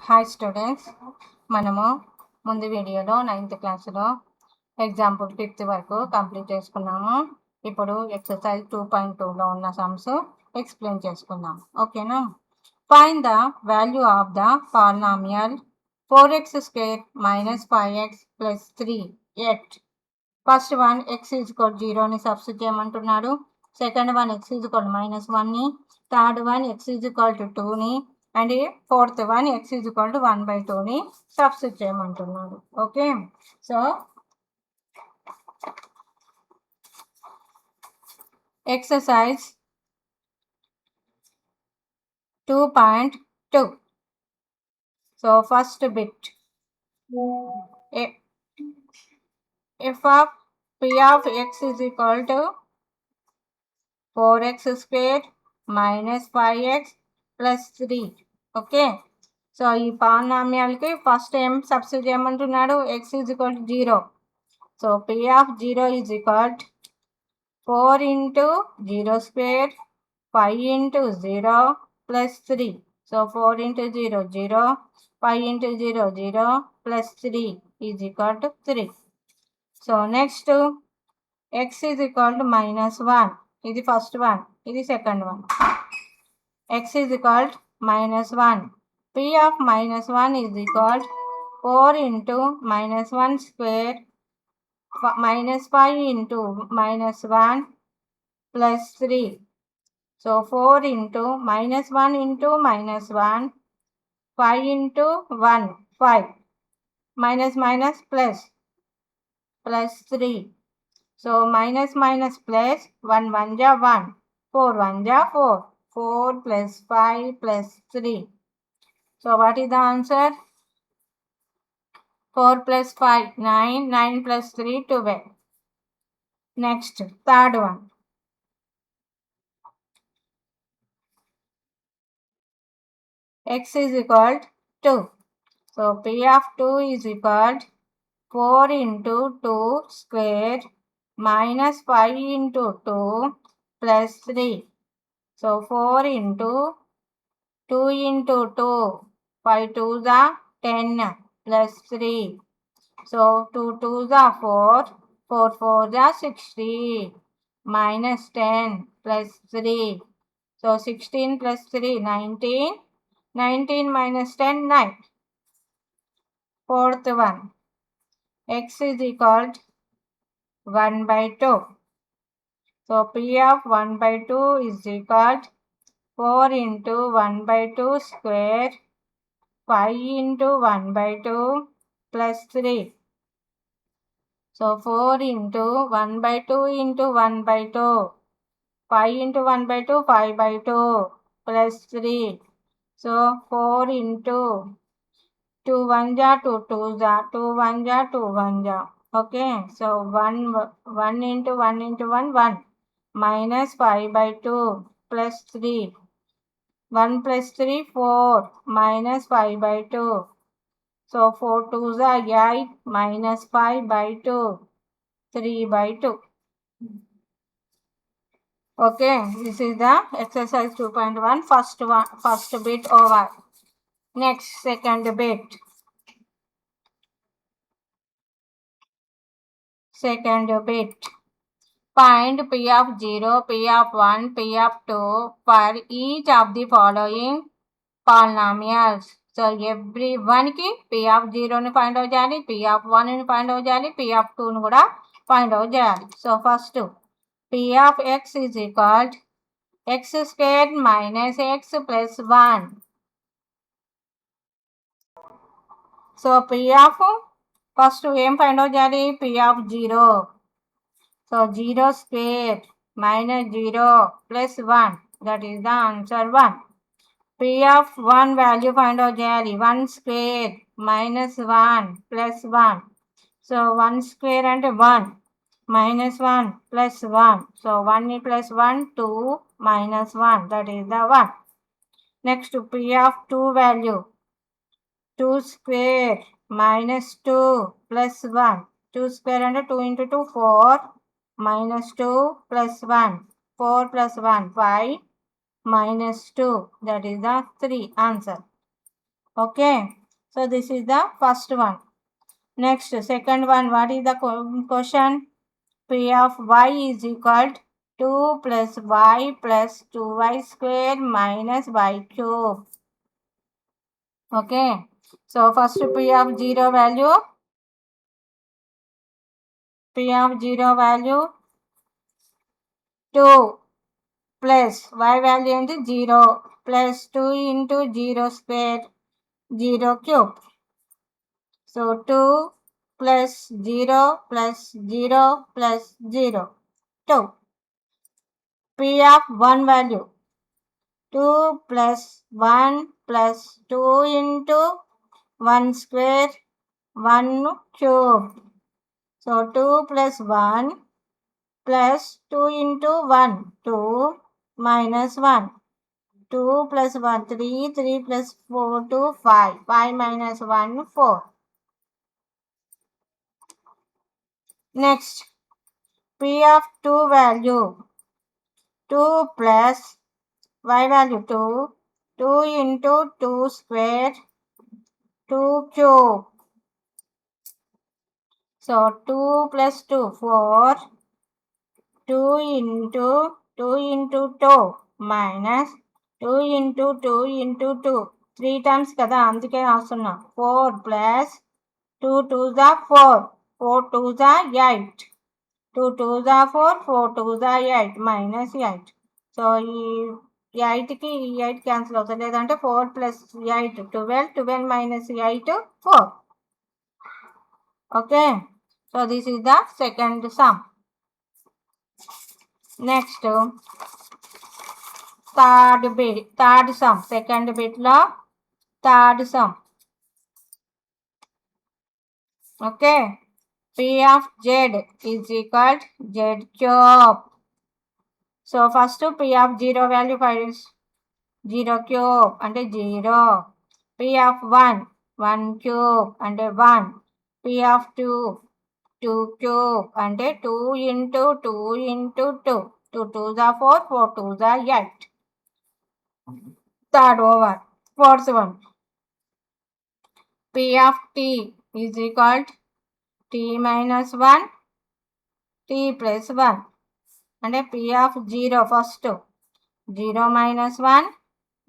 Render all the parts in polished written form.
Hi students, మనము ముందు వీడియోలో 9th క్లాస్లో ఎగ్జాంపుల్ 5th వరకు కంప్లీట్ చేసుకున్నాము. ఇప్పుడు ఎక్సర్సైజ్ 2.2లో ఉన్న సమ్స్ ఎక్స్ప్లెయిన్ చేసుకుందాం. ఓకేనా? Find the value of the polynomial 4x² - 5x + 3 at first one x = 0ని సబ్స్టిట్యూట్ చేయమంటున్నాడు. సెకండ్ వన్ x = -1ని, థర్డ్ వన్ x = 2ని అండ్ ఫోర్త్ వన్ x = 1/2ని సబ్స్టిట్యూట్ చేయమంటున్నాడు. Okay, so exercise 2.2. So first bit, f of p of x is equal to 4x² - 5x + 3. Okay, so ఈ పాలినామియల్కి first ఏం substitute చేయమంటున్నాడు? x = 0. So p of 0 is equal to 4 into 0² 5 into 0 plus 3. So 4 into 0 0, 5 into 0 0 plus 3 is equal to 3. So next x is equal to -1. ఇది first one, ఇది second one. x is equal to -1. p of -1 is equal to 4 into -1 square -5 into -1 plus 3. So 4 into -1 into -1, 5 into 1, 5, minus plus 3. So minus plus 1 1 ja 1, 4 1 ja 4, 4 plus 5 plus 3. So what is the answer? 4 plus 5 9, 9 plus 3 12. Next, third one. X is equal to 2. So p of 2 is equal to 4 into 2 square minus 5 into 2 plus 3. So 4 into 2 into 2, 5 2s are 10 plus 3. So 2 2s are 4, 4 4s are 60 minus 10 plus 3. So 16 plus 3 19, 19 minus 10 9. Fourth one, x is equal to 1/2. So p of 1/2 is equal to 4 into 1/2 square 5 into 1/2 plus 3. So 4 into 1/2 into 1/2, 5 into 1/2 5/2 plus 3. So 4 into 2 1 ja 2 2 ja 2 1 ja 2 1 ja. Okay, so 1 into 1 into 1 1 minus 5/2 plus 3. 1 plus 3 4 minus 5/2. So 4 2s are 8 minus 5/2 3/2. Okay, this is the exercise 2.1 first bit over. Next, second bit. Second bit. Find p of 0, p of 1, p of 2 for each of the following polynomials. So every one ki p of 0 ni find out cheyali, p of 1 ni find out cheyali, p of 2 ni kuda find out cheyali. So first p of x is equal to x² minus x plus 1. So p of first ఏం find out cheyali? p of 0. So 0 square minus 0 plus 1, that is the answer 1. p of 1 value find out cheyali. 1 square minus 1 plus 1. So 1 square and 1 minus 1 plus 1. So 1 plus 1 2 minus 1, that is the 1. Next, p of 2 value 2 square minus 2 plus 1. 2 square and 2 into 2 4 minus 2 plus 1. 4 plus 1 5 minus 2, that is the 3 answer. Okay, so this is the first one. Next, second one, what is the question? P of y is equal to 2 plus y plus 2y square minus y cube. Okay, so first P of 0 value, P of 0 value 2 plus y value into 0 plus 2 into 0 square 0 cube. So 2 plus 0 plus 0 plus 0, 2. P of 1 value 2 plus 1 plus 2 into 1 square 1 cube. So 2 plus 1 plus 2 into 1, 2 minus 1. 2 plus 1, 3, 3 plus 4, 2, 5. 5 minus 1, 4. Next, P of 2 value 2 plus y value 2, 2 into 2 square 2 cube. So 2 plus 2, 4, 2 into 2 minus 2 into 2 into 2. 3 times kada, అందుకే రాస్తున్నా. 4 plus 2 2s are 4, 4 2s are 8. 2 2s are 4, 4 2s are 8 minus 8. So ఈ 8కి ఈ 8 cancel అవుతుంది, లేదంటే 4 plus 8 12, 12 minus 8 4. Okay, so this is the second sum. Next, third sum, second bit lo third sum. Okay, P of z is equal to z cube. So first P of 0 value find 0 cube అంటే 0. P of 1 1 cube అంటే 1. P of 2 2 cube అంటే 2 into 2 into 2. 2 2s are 4, 4 2s are 8. Third over. Fourth one. P of t is equal to t minus 1 t plus 1. అంటే P of 0 first. 0 minus 1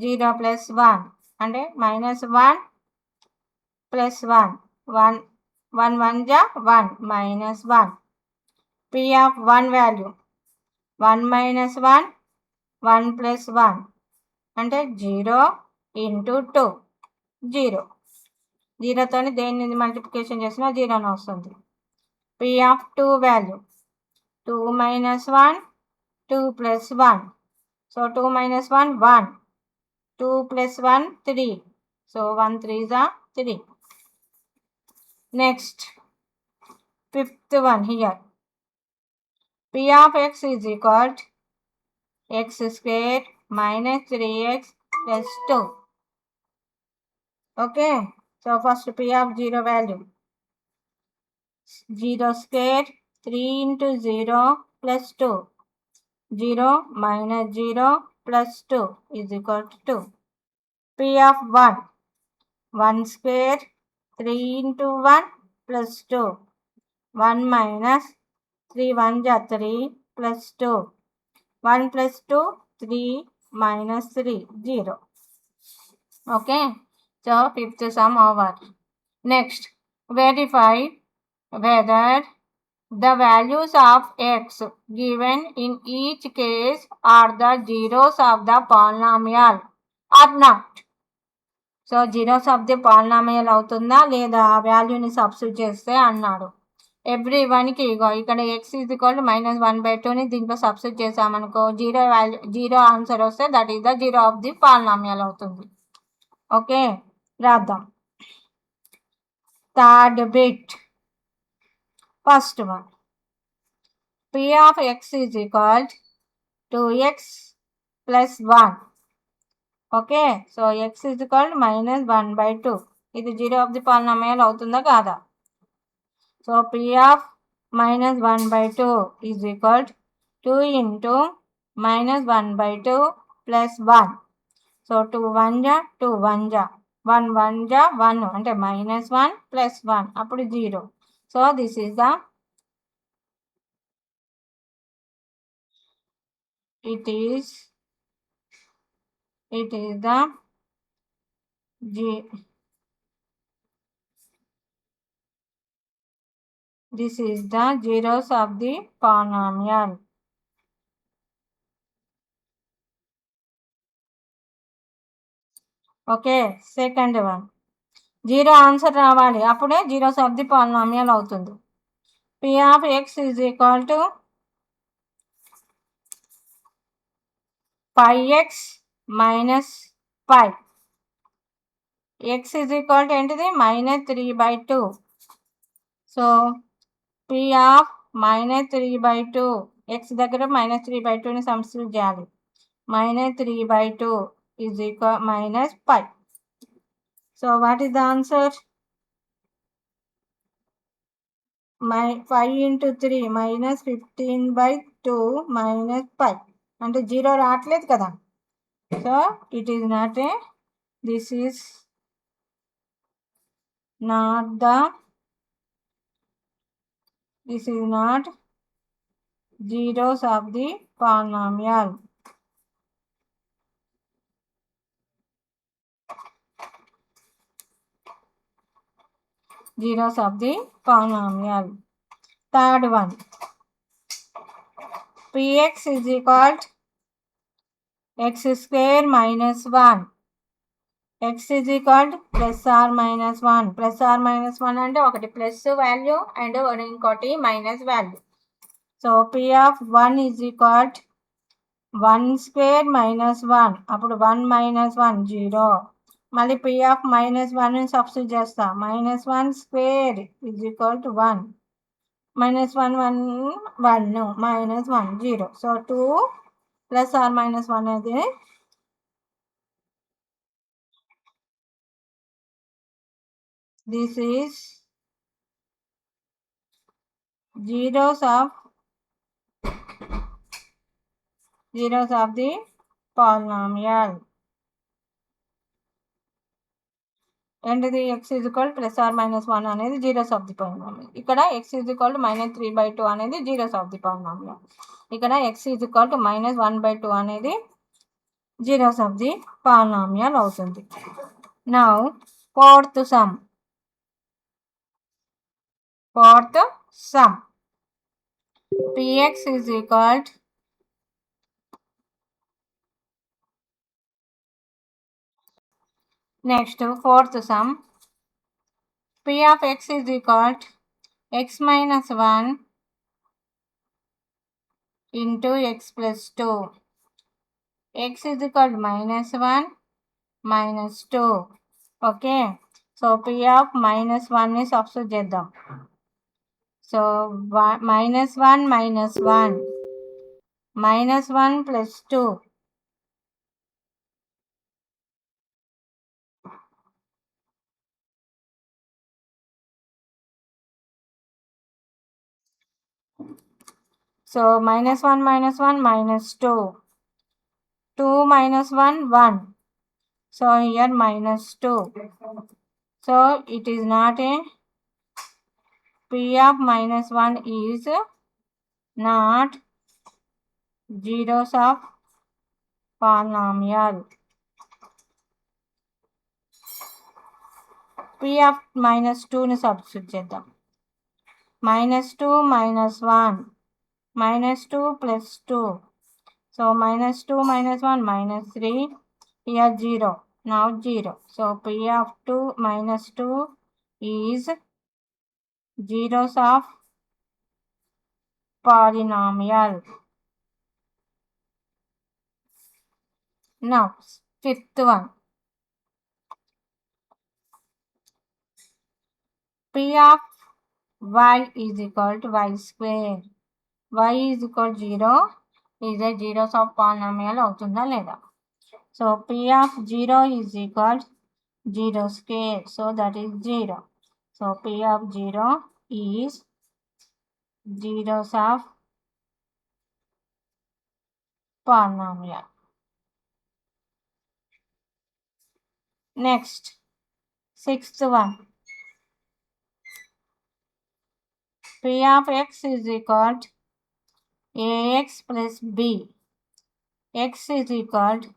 0 plus 1 అంటే minus 1 plus 1 1 1 1 ja 1 minus 1. P of 1 value 1 minus 1 1 plus 1 అంటే 0 into 2 0. 0తోని దేన్ని multiplication చేసినా 0 వస్తుంది. P of 2 value 2 minus 1 2 plus 1. So 2 minus 1 1. 2 plus 1 3. So 1 3s are 3. Next, fifth one here. P of x is equal to x square minus 3x plus 2. Okay, so first P of 0 value 0 square 3 into 0 plus 2. 0 minus 0 plus 2 is equal to 2. P of 1 1 square 3 into 1 plus 2. 1 minus 3 1 ja 3 plus 2. 1 plus 2 3 minus 3 0. Okay, so fifth sum over. Next, verify whether the values of x given in each case are the zeros of the polynomial or not. So zeros of the polynomial అవుతుందా లేదా వాల్యూని substitute చేస్తే అన్నాడు. Every వన్కి ఇగో ఇక్కడ X is equal to -1/2ని దీంట్లో substitute చేసామనుకో zero answer వస్తే that is the zero of the polynomial అవుతుంది. ఓకే, రాద్దాం. Third bit, first one. P of x is equal to x plus 1. Okay, so x is equal to -1/2. ఇది zero of the polynomial అవుతుందా కాదా? So P of -1/2 is equal to 2 into -1/2 plus 1. So 2 1 ja 2 1 ja 1 1 ja 1 అంటే -1 + 1 అప్పుడు 0. So this is the it is the g this is the zeros of the polynomial. Okay, second one zero answer రావాలి, అప్పుడే zeros of the polynomial అవుతుంది. p of x is equal to pi x minus pi. x is equal to ఏంటిది -3/2. So p of -3/2 x దగ్గర -3/2ని substitute చేయాలి. -3/2 is equal minus pi. So what is the answer? 5 into 3 -15/2 minus pi. అంటే 0 రావట్లేదు కదా. So it is not a, this is not zeros of the polynomial. Zeros of the polynomial. Third one, px is equal to x square minus 1. x is equal to plus or minus 1. Plus or minus 1 అంటే ఒకటి plus value and ఇంకోటి minus value. So p of 1 is equal to 1 square minus 1. అప్పుడు 1 minus 1 0. మళ్ళీ p of -1 substitute చేస్తా. -1 square is equal to 1. -1 1 1 -1 0. So 2 plus or minus 1 అయితే this is zeros of the polynomial. ఏంటిది x is equal to plus or minus 1 అనేది zeros of the polynomial. ఇక్కడ x is equal to -3/2 అనేది zeros of the polynomial. ఇక్కడ x is equal to -1/2 అనేది zeros of the polynomial అవుతుంది. Now fourth sum. px is equal to next fourth sum. p of x is equal to x minus 1 into x plus 2. x is equal to -1 minus 2. Okay, so p of -1ని substitute చేద్దాం. So -1 -1 plus 2. So -1 -1 -2. 2 minus 1 1. So here -2. So it is not a, p of -1 is not zeros of polynomial. p of -2ని substitute చేద్దాం. -2 -1 -2 plus 2. So -2 -1 -3. Here 0. Now 0. So p of 2 -2 is zeros of polynomial. Now fifth one. p of y is equal to y square. y is equal to 0 is a zeros of polynomial అవుతుందా లేదా. So p of 0 is equal to 0 square. So that is 0. So p of 0 is zeros of polynomial. Next, Sixth one, P of x is equal to ax plus b. X is equal to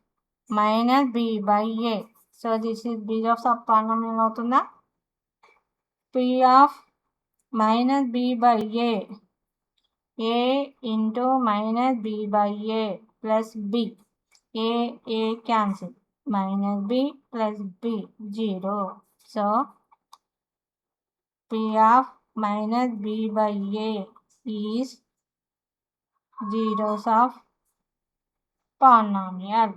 minus b by a. So this is Bezo's of polynomial అవుతుందా? P of minus b by a into minus b by a plus b. A cancel. Minus b plus b, 0. So P of minus b by a is zeros of polynomial.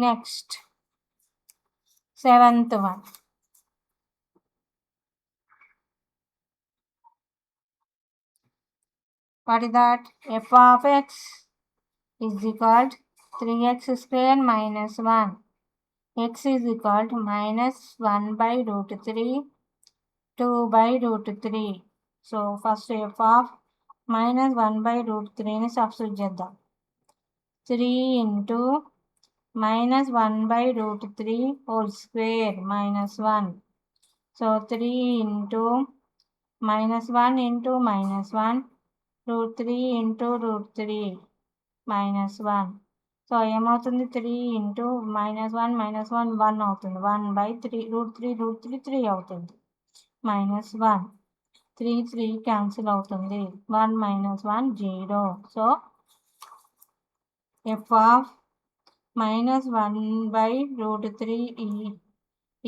Next, seventh one. What is that? F of x is equal to 3x square minus 1. X is equal to minus 1 by root 3, 2 by root 3. So first f of minus 1 by root 3 ni substitute చేద్దాం. 3 into minus 1 by root 3 whole square minus 1. So 3 into minus 1 into minus 1 root 3 into root 3 minus 1. So ఏమవుతుంది 3 into minus 1 1 అవుతుంది. 1 by 3 root 3 3 అవుతుంది. minus 1 3 cancel అవుతుంది. 1 minus 1 0. So f of minus 1 by root 3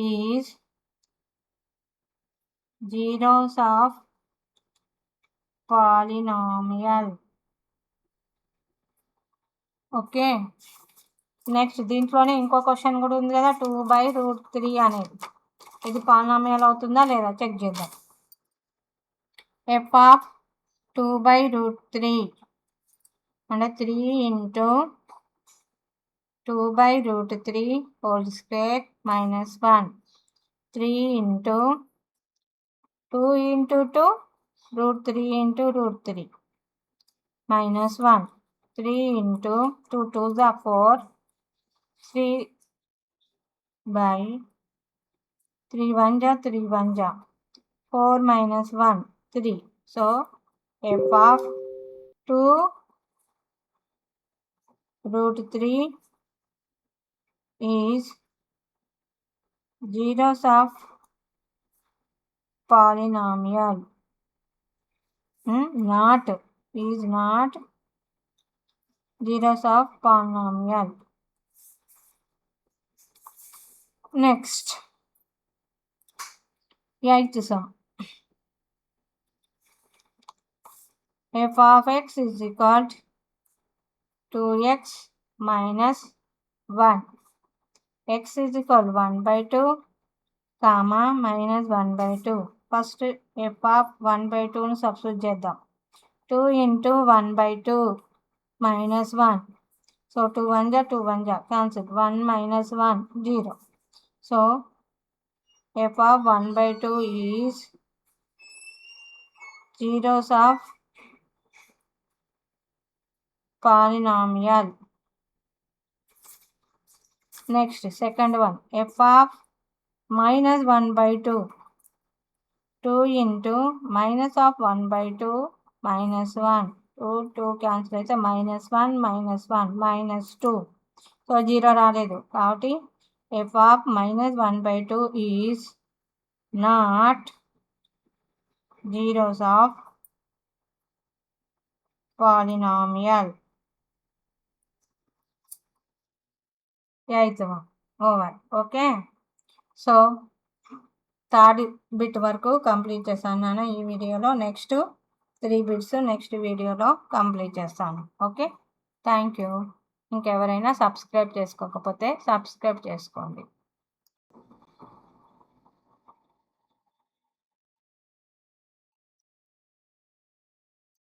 is zeros of polynomial. Okay, next దీంట్లోనే ఇంకో question కూడా ఉంది కదా, 2 by root 3 అనేది. ఇది పాలినామియల్ అవుతుందా లేదా చెక్ చేద్దాం. f of 2 by root 3 అంటే 3 into 2 by root 3 whole square minus 1. 3 into 2 into 2 root 3 into root 3 minus 1. 3 into 2 2s are 4. 3 by 3 1 ja 3 1 ja 4 minus 1 3. So f of 2 root 3 is zeros of polynomial. Not zeros of polynomial. Next, eighth sum. F of x is equal to 2x minus 1. X is equal to 1 by 2, comma minus 1 by 2. First f of 1 by 2 ను substitute చేద్దాం. 2 into 1 by 2 minus 1. So 2 1 ja 2 1 ja cancel. 1 minus 1 0. So f of 1 by 2 is zeros of polynomial. Next, second one, f of minus 1 by 2. 2 into minus of 1 by 2 minus 1. 2 cancel అయితే minus 1 minus 2. So 0 రాలేదు కాబట్టి f of minus 1 by 2 is not zeros of polynomial. eighth one over. Okay, so third bit వరకు complete చేస్తాను ఈ వీడియోలో. Next 3 bits next వీడియోలో complete చేస్తాను. Okay, thank you. ఇంకెవరైనా సబ్స్క్రైబ్ చేసుకోకపోతే సబ్స్క్రైబ్ చేసుకోండి.